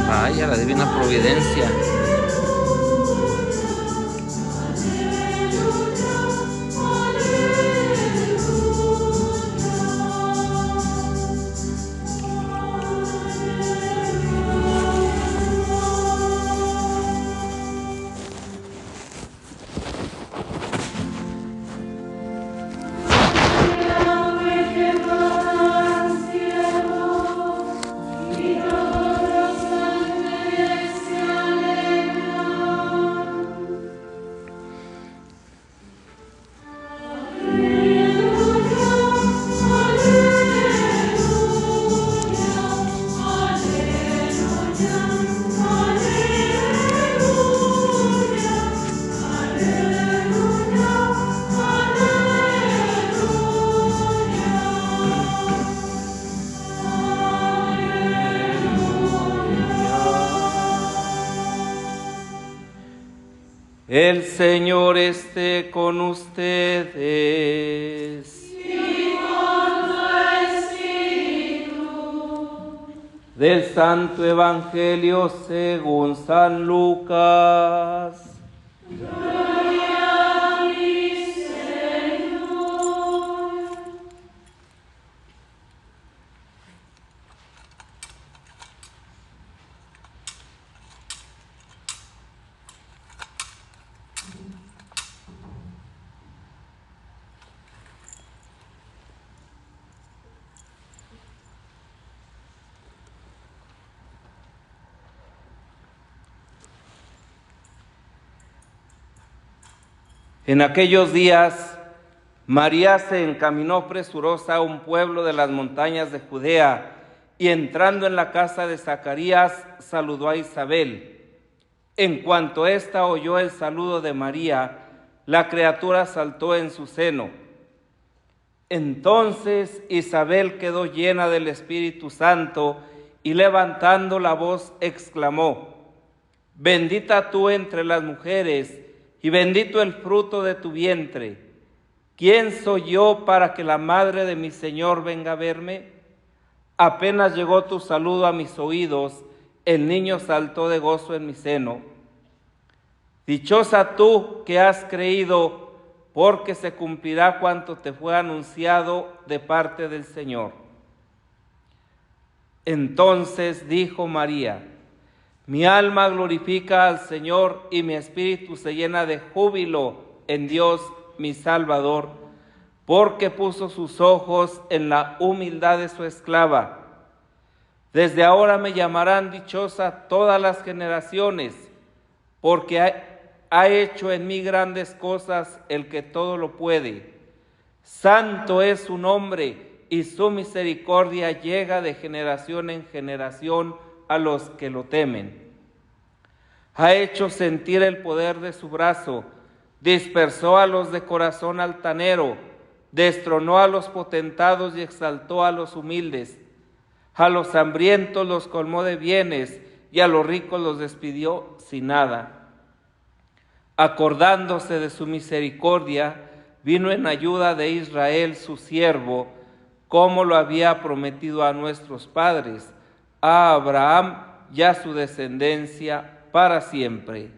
Vaya, la divina providencia. El Señor esté con ustedes. Y con tu espíritu. Del Santo Evangelio según San Lucas. Gloria a ti, Señor. En aquellos días, María se encaminó presurosa a un pueblo de las montañas de Judea y entrando en la casa de Zacarías, saludó a Isabel. En cuanto ésta oyó el saludo de María, la criatura saltó en su seno. Entonces Isabel quedó llena del Espíritu Santo y levantando la voz exclamó: Bendita tú entre las mujeres, y bendito el fruto de tu vientre. ¿Quién soy yo para que la madre de mi Señor venga a verme? Apenas llegó tu saludo a mis oídos, el niño saltó de gozo en mi seno. Dichosa tú que has creído, porque se cumplirá cuanto te fue anunciado de parte del Señor. Entonces dijo María: Mi alma glorifica al Señor y mi espíritu se llena de júbilo en Dios mi Salvador, porque puso sus ojos en la humildad de su esclava. Desde ahora me llamarán dichosa todas las generaciones, porque ha hecho en mí grandes cosas el que todo lo puede. Santo es su nombre y su misericordia llega de generación en generación a los que lo temen. Ha hecho sentir el poder de su brazo, dispersó a los de corazón altanero, destronó a los potentados y exaltó a los humildes. A los hambrientos los colmó de bienes y a los ricos los despidió sin nada. Acordándose de su misericordia, vino en ayuda de Israel su siervo, como lo había prometido a nuestros padres, a Abraham y a su descendencia para siempre.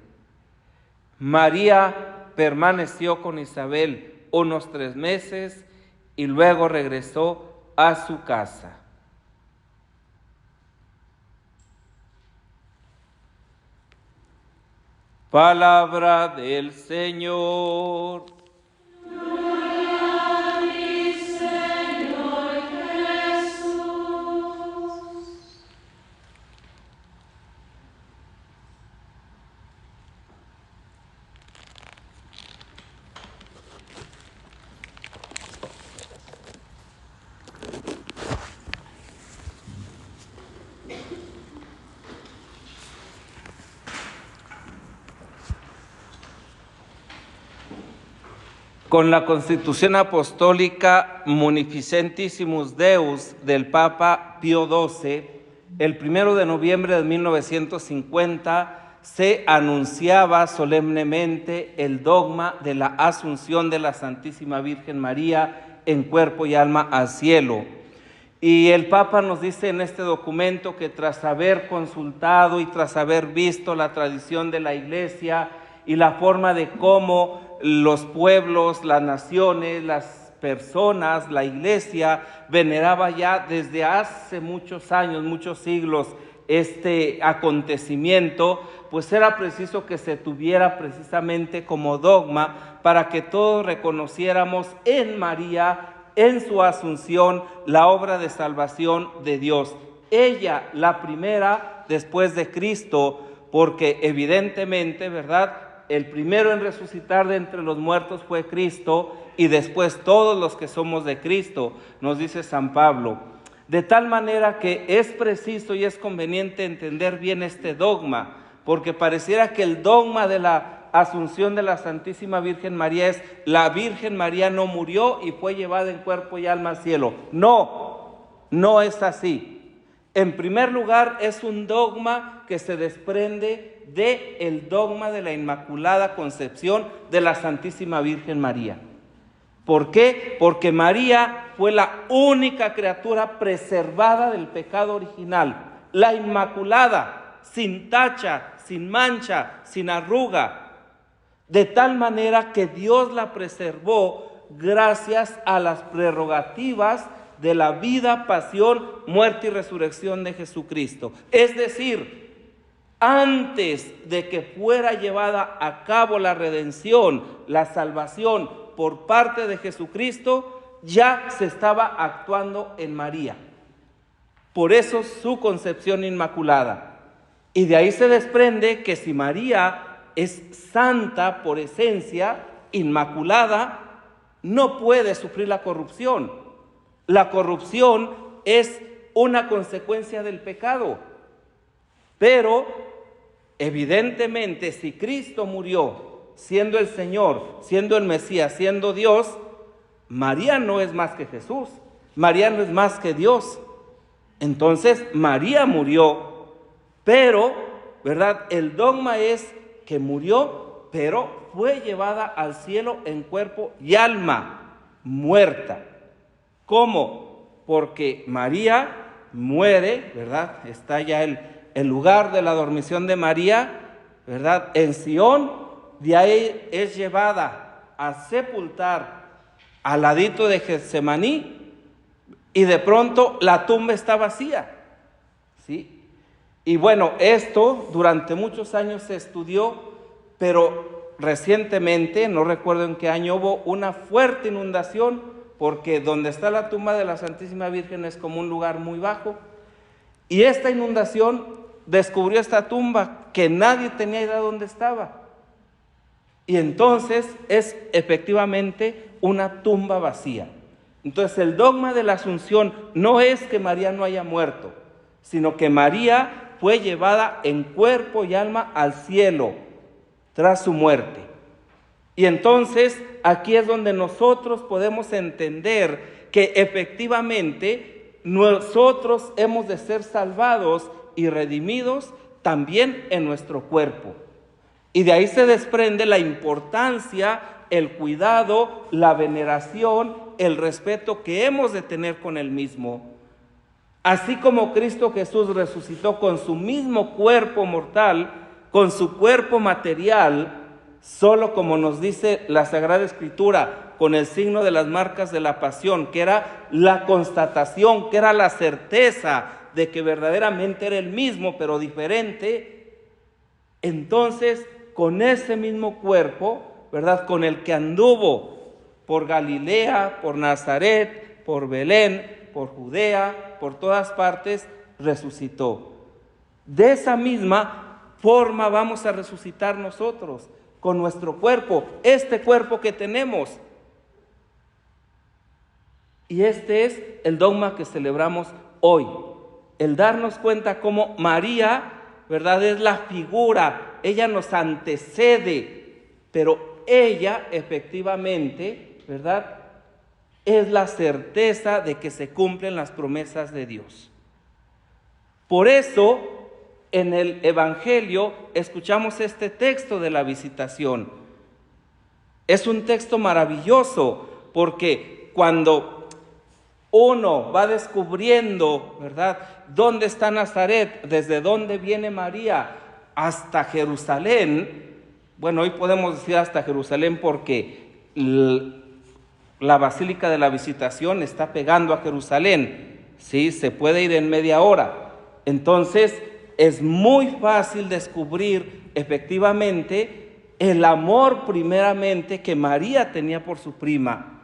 María permaneció con Isabel unos 3 meses y luego regresó a su casa. Palabra del Señor. Con la Constitución Apostólica Munificentissimus Deus del Papa Pío XII, el 1 de noviembre de 1950 se anunciaba solemnemente el dogma de la Asunción de la Santísima Virgen María en cuerpo y alma al cielo. Y el Papa nos dice en este documento que tras haber consultado y tras haber visto la tradición de la Iglesia y la forma de cómo los pueblos, las naciones, las personas, la Iglesia veneraba ya desde hace muchos años, muchos siglos, este acontecimiento, pues era preciso que se tuviera precisamente como dogma para que todos reconociéramos en María, en su asunción, la obra de salvación de Dios. Ella, la primera después de Cristo, porque evidentemente, ¿verdad?, el primero en resucitar de entre los muertos fue Cristo, y después todos los que somos de Cristo, nos dice San Pablo. De tal manera que es preciso y es conveniente entender bien este dogma, porque pareciera que el dogma de la asunción de la Santísima Virgen María es: la Virgen María no murió y fue llevada en cuerpo y alma al cielo. No, no es así. En primer lugar, es un dogma que se desprende del dogma de la Inmaculada Concepción de la Santísima Virgen María. ¿Por qué? Porque María fue la única criatura preservada del pecado original, la Inmaculada, sin tacha, sin mancha, sin arruga, de tal manera que Dios la preservó gracias a las prerrogativas de la vida, pasión, muerte y resurrección de Jesucristo. Es decir, antes de que fuera llevada a cabo la redención, la salvación por parte de Jesucristo, ya se estaba actuando en María. Por eso su concepción inmaculada. Y de ahí se desprende que si María es santa por esencia, inmaculada, no puede sufrir la corrupción. La corrupción es una consecuencia del pecado. Pero, evidentemente, si Cristo murió siendo el Señor, siendo el Mesías, siendo Dios, María no es más que Jesús. María no es más que Dios. Entonces, María murió, pero, ¿verdad?, el dogma es que murió, pero fue llevada al cielo en cuerpo y alma, muerta. ¿Cómo? Porque María muere, ¿verdad? Está ya el lugar de la dormición de María, ¿verdad?, en Sión. De ahí es llevada a sepultar al ladito de Getsemaní, y de pronto la tumba está vacía, ¿sí? Y bueno, esto durante muchos años se estudió, pero recientemente, no recuerdo en qué año, hubo una fuerte inundación, porque donde está la tumba de la Santísima Virgen es como un lugar muy bajo, y esta inundación descubrió esta tumba que nadie tenía idea de dónde estaba. Y entonces es efectivamente una tumba vacía. Entonces el dogma de la Asunción no es que María no haya muerto, sino que María fue llevada en cuerpo y alma al cielo tras su muerte. Y entonces aquí es donde nosotros podemos entender que efectivamente nosotros hemos de ser salvados y redimidos también en nuestro cuerpo. Y de ahí se desprende la importancia, el cuidado, la veneración, el respeto que hemos de tener con el mismo. Así como Cristo Jesús resucitó con su mismo cuerpo mortal, con su cuerpo material, solo como nos dice la Sagrada Escritura, con el signo de las marcas de la pasión, que era la constatación, que era la certeza de que verdaderamente era el mismo, pero diferente. Entonces, con ese mismo cuerpo, ¿verdad?, con el que anduvo por Galilea, por Nazaret, por Belén, por Judea, por todas partes, resucitó. De esa misma forma vamos a resucitar nosotros, con nuestro cuerpo, este cuerpo que tenemos. Y este es el dogma que celebramos hoy, el darnos cuenta cómo María, ¿verdad?, es la figura, ella nos antecede, pero ella efectivamente, ¿verdad?, es la certeza de que se cumplen las promesas de Dios. Por eso, en el Evangelio escuchamos este texto de la visitación. Es un texto maravilloso, porque cuando uno va descubriendo, ¿verdad?, dónde está Nazaret, desde dónde viene María hasta Jerusalén. Bueno, hoy podemos decir hasta Jerusalén porque la Basílica de la Visitación está pegando a Jerusalén, ¿sí? Se puede ir en media hora. Entonces, es muy fácil descubrir efectivamente el amor primeramente que María tenía por su prima.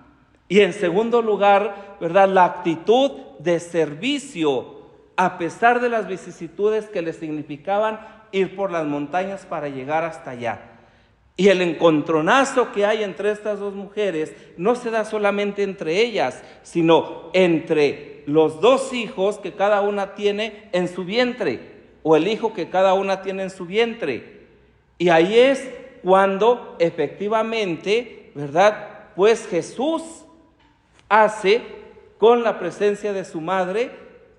Y en segundo lugar, ¿verdad?, la actitud de servicio, a pesar de las vicisitudes que le significaban ir por las montañas para llegar hasta allá. Y el encontronazo que hay entre estas dos mujeres no se da solamente entre ellas, sino entre los dos hijos que cada una tiene en su vientre, o el hijo que cada una tiene en su vientre. Y ahí es cuando efectivamente, ¿verdad?, pues Jesús hace con la presencia de su madre,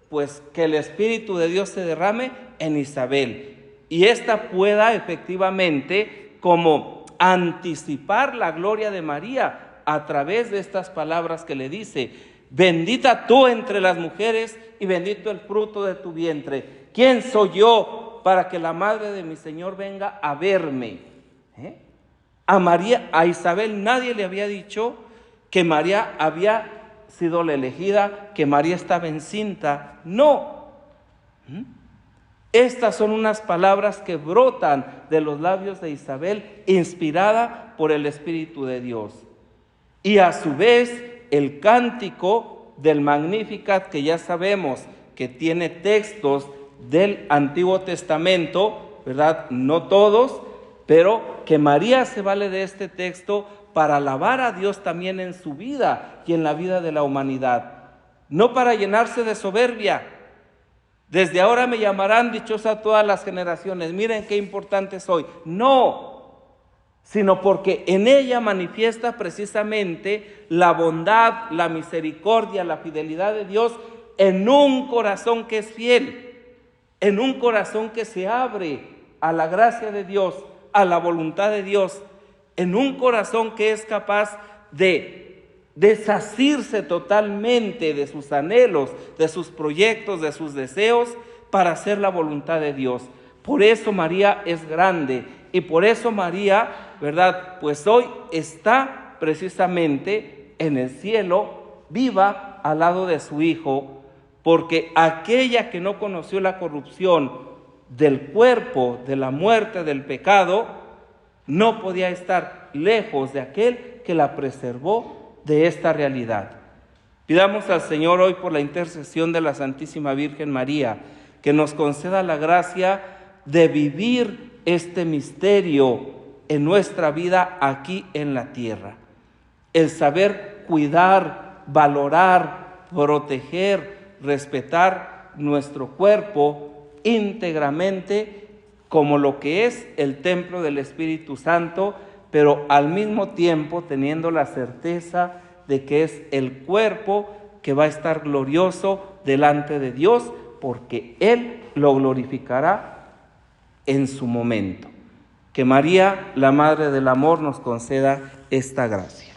pues que el Espíritu de Dios se derrame en Isabel. Y ésta pueda efectivamente como anticipar la gloria de María a través de estas palabras que le dice: bendita tú entre las mujeres y bendito el fruto de tu vientre. ¿Quién soy yo para que la madre de mi Señor venga a verme? A María, a Isabel nadie le había dicho que María había sido la elegida, que María estaba encinta. No. Estas son unas palabras que brotan de los labios de Isabel, inspirada por el Espíritu de Dios. Y a su vez, el cántico del Magnificat, que ya sabemos que tiene textos del Antiguo Testamento, ¿verdad? No todos, pero que María se vale de este texto para alabar a Dios también en su vida y en la vida de la humanidad. No para llenarse de soberbia. Desde ahora me llamarán dichosa todas las generaciones. Miren qué importante soy. No, sino porque en ella manifiesta precisamente la bondad, la misericordia, la fidelidad de Dios en un corazón que es fiel, en un corazón que se abre a la gracia de Dios, a la voluntad de Dios, en un corazón que es capaz de desasirse totalmente de sus anhelos, de sus proyectos, de sus deseos, para hacer la voluntad de Dios. Por eso María es grande, y por eso María, ¿verdad?, pues hoy está precisamente en el cielo, viva al lado de su Hijo, porque aquella que no conoció la corrupción del cuerpo, de la muerte, del pecado, no podía estar lejos de aquel que la preservó de esta realidad. Pidamos al Señor hoy, por la intercesión de la Santísima Virgen María, que nos conceda la gracia de vivir este misterio en nuestra vida aquí en la tierra. El saber cuidar, valorar, proteger, respetar nuestro cuerpo íntegramente como lo que es el templo del Espíritu Santo, pero al mismo tiempo teniendo la certeza de que es el cuerpo que va a estar glorioso delante de Dios, porque Él lo glorificará en su momento. Que María, la Madre del Amor, nos conceda esta gracia.